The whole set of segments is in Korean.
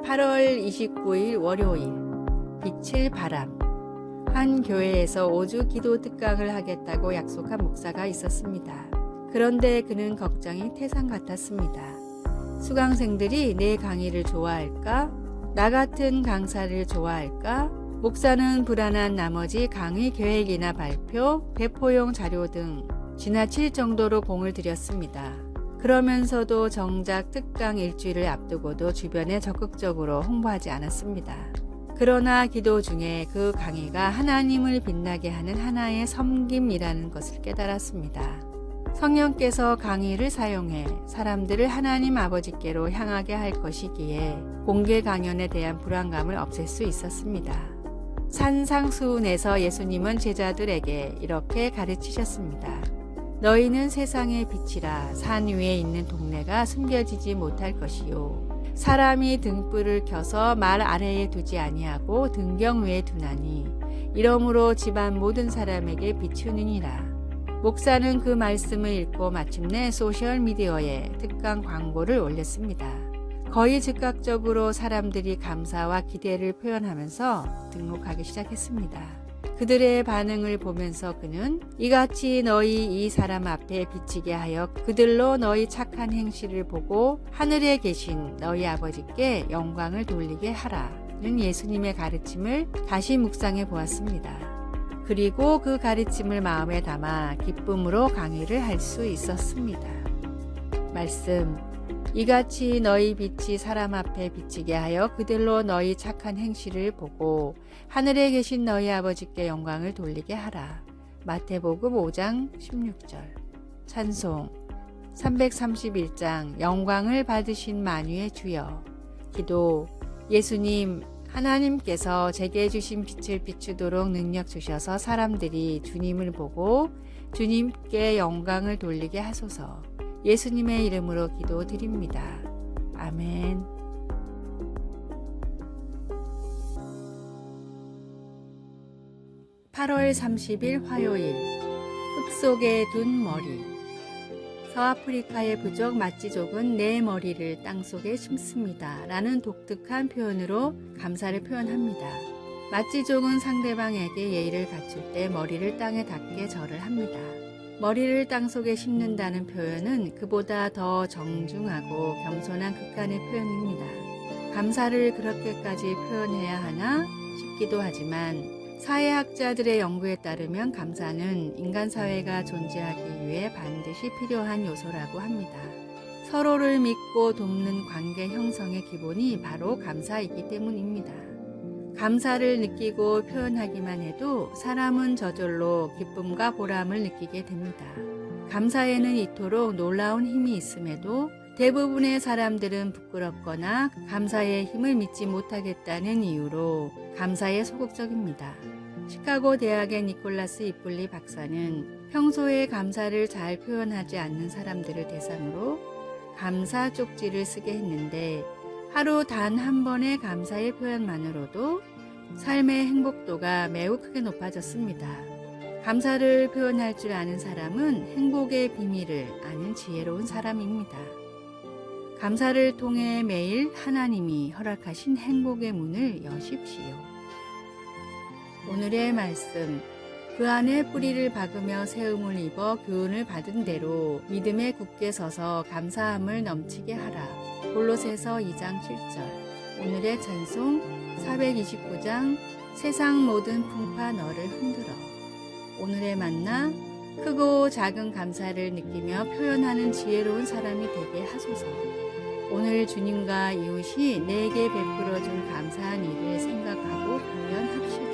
8월 29일 월요일 빛을 바람. 한 교회에서 5주 기도 특강을 하겠다고 약속한 목사가 있었습니다. 그런데 그는 걱정이 태산 같았습니다. 수강생들이 내 강의를 좋아할까? 나 같은 강사를 좋아할까? 목사는 불안한 나머지 강의 계획이나 발표, 배포용 자료 등 지나칠 정도로 공을 들였습니다. 그러면서도 정작 특강 일주일을 앞두고도 주변에 적극적으로 홍보하지 않았습니다. 그러나 기도 중에 그 강의가 하나님을 빛나게 하는 하나의 섬김이라는 것을 깨달았습니다. 성령께서 강의를 사용해 사람들을 하나님 아버지께로 향하게 할 것이기에 공개 강연에 대한 불안감을 없앨 수 있었습니다. 산상수훈에서 예수님은 제자들에게 이렇게 가르치셨습니다. 너희는 세상의 빛이라. 산 위에 있는 동네가 숨겨지지 못할 것이요 사람이 등불을 켜서 말 아래에 두지 아니하고 등경 위에 두나니 이러므로 집안 모든 사람에게 비추느니라. 목사는 그 말씀을 읽고 마침내 소셜미디어에 특강 광고를 올렸습니다. 거의 즉각적으로 사람들이 감사와 기대를 표현하면서 등록하기 시작했습니다. 그들의 반응을 보면서 그는 이같이 너희 이 사람 앞에 비치게 하여 그들로 너희 착한 행실을 보고 하늘에 계신 너희 아버지께 영광을 돌리게 하라는 예수님의 가르침을 다시 묵상해 보았습니다. 그리고 그 가르침을 마음에 담아 기쁨으로 강의를 할 수 있었습니다. 말씀. 이같이 너희 빛이 사람 앞에 비치게 하여 그들로 너희 착한 행실을 보고 하늘에 계신 너희 아버지께 영광을 돌리게 하라. 마태복음 5장 16절. 찬송. 331장 영광을 받으신 만유의 주여. 기도. 예수님, 하나님께서 제게 주신 빛을 비추도록 능력 주셔서 사람들이 주님을 보고 주님께 영광을 돌리게 하소서. 예수님의 이름으로 기도드립니다. 아멘. (8월 30일) 화요일. 흙 속에 둔 머리. 서아프리카의 부족 마찌족은 내 머리를 땅속에 심습니다 라는 독특한 표현으로 감사를 표현합니다. 마찌족은 상대방에게 예의를 갖출 때 머리를 땅에 닿게 절을 합니다. 머리를 땅속에 심는다는 표현은 그보다 더 정중하고 겸손한 극한의 표현입니다. 감사를 그렇게까지 표현해야 하나 싶기도 하지만 사회학자들의 연구에 따르면 감사는 인간 사회가 존재하기 위해 반드시 필요한 요소라고 합니다. 서로를 믿고 돕는 관계 형성의 기본이 바로 감사이기 때문입니다. 감사를 느끼고 표현하기만 해도 사람은 저절로 기쁨과 보람을 느끼게 됩니다. 감사에는 이토록 놀라운 힘이 있음에도 대부분의 사람들은 부끄럽거나 감사의 힘을 믿지 못하겠다는 이유로 감사에 소극적입니다. 시카고 대학의 니콜라스 이플리 박사는 평소에 감사를 잘 표현하지 않는 사람들을 대상으로 감사 쪽지를 쓰게 했는데 하루 단 한 번의 감사의 표현만으로도 삶의 행복도가 매우 크게 높아졌습니다. 감사를 표현할 줄 아는 사람은 행복의 비밀을 아는 지혜로운 사람입니다. 감사를 통해 매일 하나님이 허락하신 행복의 문을 여십시오. 오늘의 말씀. 그 안에 뿌리를 박으며 세움을 입어 교훈을 받은 대로 믿음에 굳게 서서 감사함을 넘치게 하라. 골로새서 2장 7절. 오늘의 찬송 429장 세상 모든 풍파 너를 흔들어. 오늘의 만나. 크고 작은 감사를 느끼며 표현하는 지혜로운 사람이 되게 하소서. 오늘 주님과 이웃이 내게 베풀어준 감사한 일을 생각하고 표현합시다.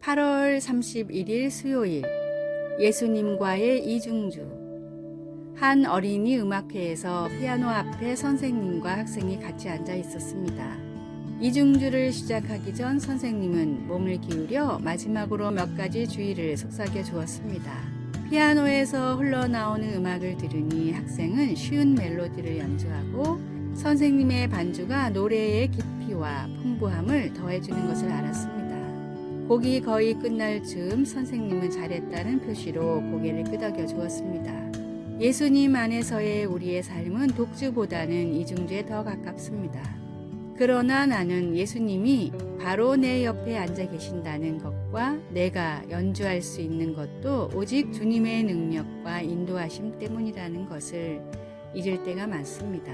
8월 31일 수요일. 예수님과의 이중주. 한 어린이 음악회에서 피아노 앞에 선생님과 학생이 같이 앉아 있었습니다. 이중주를 시작하기 전 선생님은 몸을 기울여 마지막으로 몇 가지 주의를 속삭여 주었습니다. 피아노에서 흘러나오는 음악을 들으니 학생은 쉬운 멜로디를 연주하고 선생님의 반주가 노래의 깊이와 풍부함을 더해주는 것을 알았습니다. 곡이 거의 끝날 즈음 선생님은 잘했다는 표시로 고개를 끄덕여 주었습니다. 예수님 안에서의 우리의 삶은 독주보다는 이중주에 더 가깝습니다. 그러나 나는 예수님이 바로 내 옆에 앉아 계신다는 것과 내가 연주할 수 있는 것도 오직 주님의 능력과 인도하심 때문이라는 것을 잊을 때가 많습니다.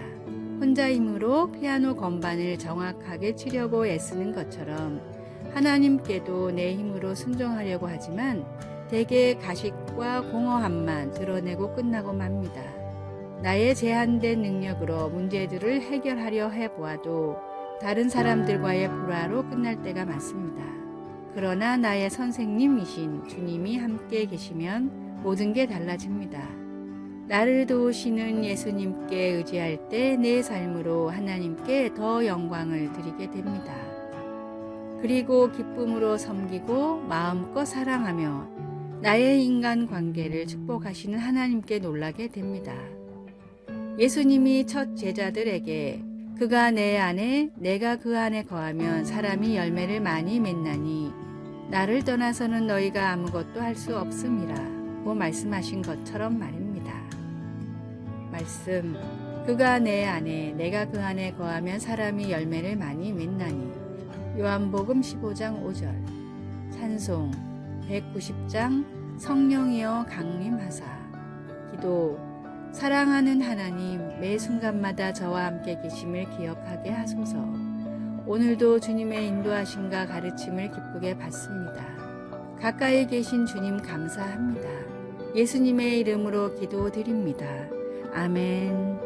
혼자 힘으로 피아노 건반을 정확하게 치려고 애쓰는 것처럼 하나님께도 내 힘으로 순종하려고 하지만 대개 가식과 공허함만 드러내고 끝나고 맙니다. 나의 제한된 능력으로 문제들을 해결하려 해보아도 다른 사람들과의 불화로 끝날 때가 많습니다. 그러나 나의 선생님이신 주님이 함께 계시면 모든 게 달라집니다. 나를 도우시는 예수님께 의지할 때 내 삶으로 하나님께 더 영광을 드리게 됩니다. 그리고 기쁨으로 섬기고 마음껏 사랑하며 나의 인간 관계를 축복하시는 하나님께 놀라게 됩니다. 예수님이 첫 제자들에게 그가 내 안에 내가 그 안에 거하면 사람이 열매를 많이 맺나니 나를 떠나서는 너희가 아무것도 할 수 없음이라고 말씀하신 것처럼 말입니다. 말씀, 그가 내 안에 내가 그 안에 거하면 사람이 열매를 많이 맺나니 요한복음 15장 5절 찬송 190장 성령이여 강림하사 기도 사랑하는 하나님 매 순간마다 저와 함께 계심을 기억하게 하소서. 오늘도 주님의 인도하심과 가르침을 기쁘게 받습니다. 가까이 계신 주님 감사합니다. 예수님의 이름으로 기도드립니다. 아멘.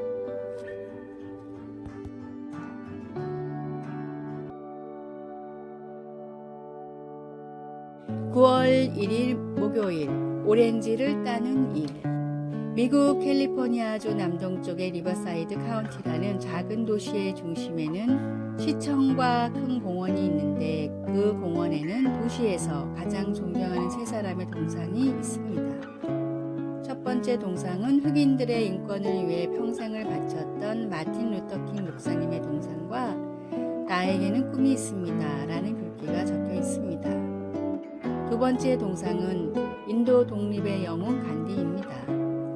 9월 1일 목요일 오렌지를 따는 일. 미국 캘리포니아주 남동쪽의 리버사이드 카운티라는 작은 도시의 중심에는 시청과 큰 공원이 있는데 그 공원에는 도시에서 가장 존경하는 세 사람의 동상이 있습니다. 첫 번째 동상은 흑인들의 인권을 위해 평생을 바쳤던 마틴 루터킹 목사님의 동상과 나에게는 꿈이 있습니다 라는 글귀가 적혀 있습니다. 두 번째 동상은 인도 독립의 영웅 간디입니다.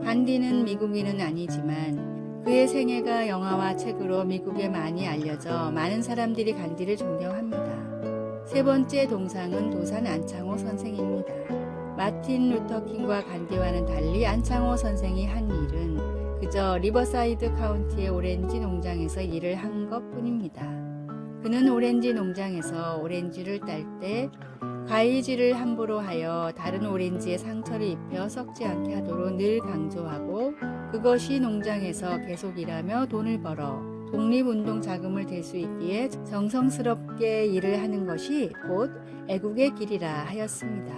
간디는 미국인은 아니지만 그의 생애가 영화와 책으로 미국에 많이 알려져 많은 사람들이 간디를 존경합니다. 세 번째 동상은 도산 안창호 선생입니다. 마틴 루터킹과 간디와는 달리 안창호 선생이 한 일은 그저 리버사이드 카운티의 오렌지 농장에서 일을 한 것뿐입니다. 그는 오렌지 농장에서 오렌지를 딸 때 가위질을 함부로 하여 다른 오렌지에 상처를 입혀 썩지 않게 하도록 늘 강조하고 그것이 농장에서 계속 일하며 돈을 벌어 독립운동 자금을 댈 수 있기에 정성스럽게 일을 하는 것이 곧 애국의 길이라 하였습니다.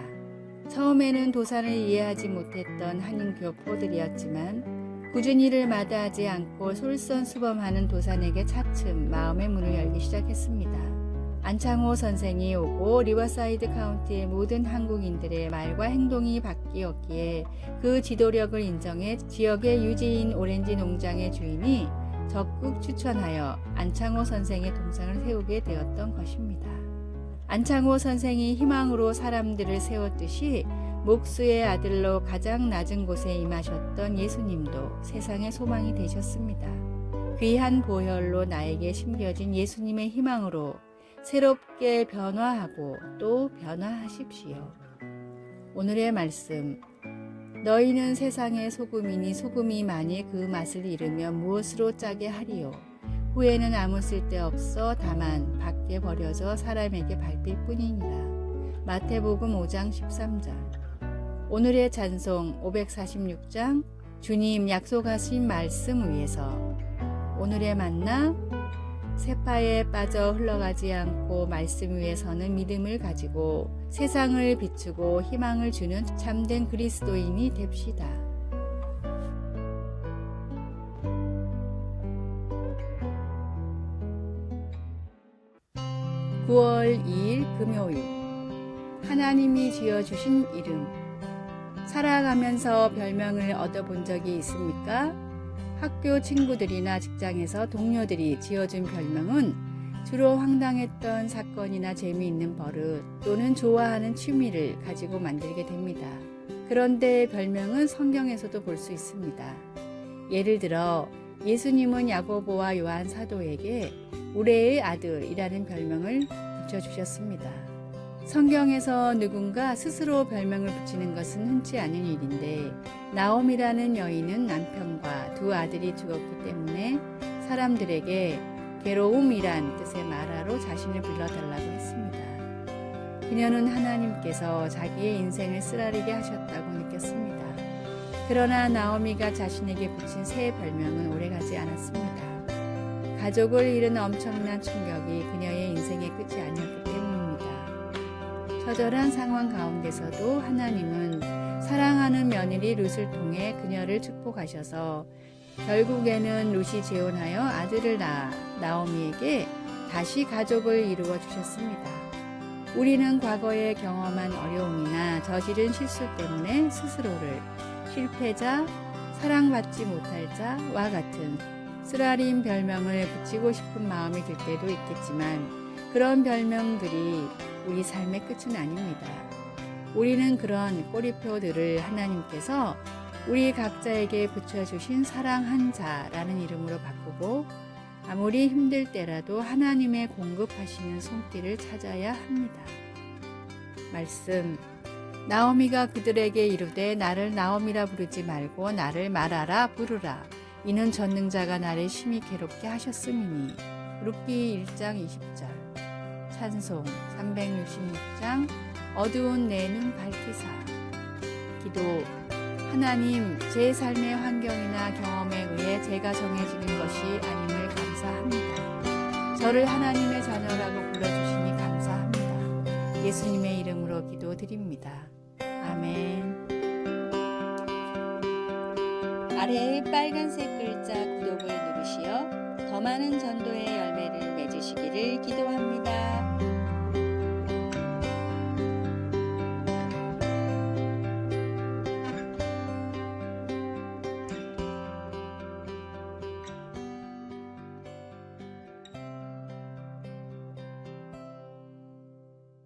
처음에는 도산을 이해하지 못했던 한인 교포들이었지만 꾸준히 일을 마다하지 않고 솔선수범하는 도산에게 차츰 마음의 문을 열기 시작했습니다. 안창호 선생이 오고 리버사이드 카운티의 모든 한국인들의 말과 행동이 바뀌었기에 그 지도력을 인정해 지역의 유지인 오렌지 농장의 주인이 적극 추천하여 안창호 선생의 동상을 세우게 되었던 것입니다. 안창호 선생이 희망으로 사람들을 세웠듯이 목수의 아들로 가장 낮은 곳에 임하셨던 예수님도 세상의 소망이 되셨습니다. 귀한 보혈로 나에게 심겨진 예수님의 희망으로 새롭게 변화하고 또 변화하십시오. 오늘의 말씀. 너희는 세상의 소금이니 소금이 만일 그 맛을 잃으면 무엇으로 짜게 하리요. 후에는 아무 쓸데없어 다만 밖에 버려져 사람에게 밟힐 뿐이니라. 마태복음 5장 13절. 오늘의 찬송 546장 주님 약속하신 말씀 위에서. 오늘의 만나 세파에 빠져 흘러가지 않고 말씀 위에 서는 믿음을 가지고 세상을 비추고 희망을 주는 참된 그리스도인이 됩시다. (9월 2일) 금요일 하나님이 지어주신 이름. 살아가면서 별명을 얻어본 적이 있습니까? 학교 친구들이나 직장에서 동료들이 지어준 별명은 주로 황당했던 사건이나 재미있는 버릇 또는 좋아하는 취미를 가지고 만들게 됩니다. 그런데 별명은 성경에서도 볼 수 있습니다. 예를 들어 예수님은 야고보와 요한 사도에게 우레의 아들이라는 별명을 붙여주셨습니다. 성경에서 누군가 스스로 별명을 붙이는 것은 흔치 않은 일인데 나옴이라는 여인은 남편과 두 아들이 죽었기 때문에 사람들에게 괴로움이란 뜻의 마라로 자신을 불러달라고 했습니다. 그녀는 하나님께서 자기의 인생을 쓰라리게 하셨다고 느꼈습니다. 그러나 나오미가 자신에게 붙인 새 별명은 오래가지 않았습니다. 가족을 잃은 엄청난 충격이 그녀의 인생의 끝이 아니었기 때문입니다. 처절한 상황 가운데서도 하나님은 사랑하는 며느리 룻을 통해 그녀를 축복하셔서 결국에는 룻이 재혼하여 아들을 낳아 나오미에게 다시 가족을 이루어 주셨습니다. 우리는 과거에 경험한 어려움이나 저지른 실수 때문에 스스로를 실패자, 사랑받지 못할 자와 같은 쓰라린 별명을 붙이고 싶은 마음이 들 때도 있겠지만 그런 별명들이 우리 삶의 끝은 아닙니다. 우리는 그런 꼬리표들을 하나님께서 우리 각자에게 붙여주신 사랑한 자라는 이름으로 바꾸고 아무리 힘들 때라도 하나님의 공급하시는 손길을 찾아야 합니다. 말씀 나오미가 그들에게 이르되 나를 나오미라 부르지 말고 나를 마라라 부르라. 이는 전능자가 나를 심히 괴롭게 하셨음이니. 룻기 1장 20절. 찬송 366장 어두운 내 눈 밝히사. 기도 하나님, 제 삶의 환경이나 경험에 의해 제가 정해지는 것이 아님을 감사합니다. 저를 하나님의 자녀라고 불러주시니 감사합니다. 예수님의 이름으로 기도드립니다. 아멘. 아래의 빨간색 글자 구독을 누르시어 더 많은 전도의 열매를 맺으시기를 기도합니다.